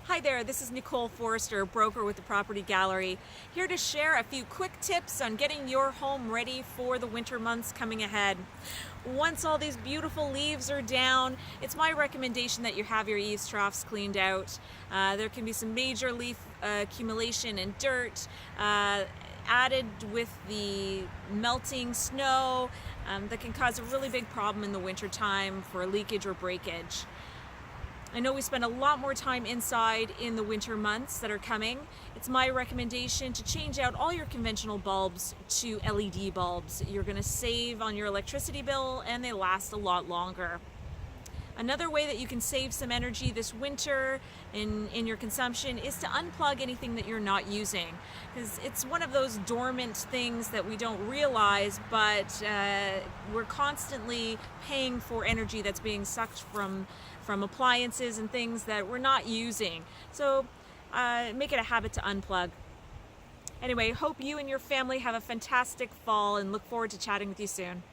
Hi there, this is Nicole Forrester, broker with the Property Gallery, here to share a few quick tips on getting your home ready for the winter months coming ahead. Once all these beautiful leaves are down, it's my recommendation that you have your eaves troughs cleaned out. There can be some major leaf accumulation and dirt added with the melting snow that can cause a really big problem in the winter time for leakage or breakage. I know we spend a lot more time inside in the winter months that are coming. It's my recommendation to change out all your conventional bulbs to LED bulbs. You're going to save on your electricity bill and they last a lot longer. Another way that you can save some energy this winter in your consumption is to unplug anything that you're not using, because it's one of those dormant things that we don't realize, but we're constantly paying for energy that's being sucked from appliances and things that we're not using. So make it a habit to unplug. Anyway, hope you and your family have a fantastic fall and look forward to chatting with you soon.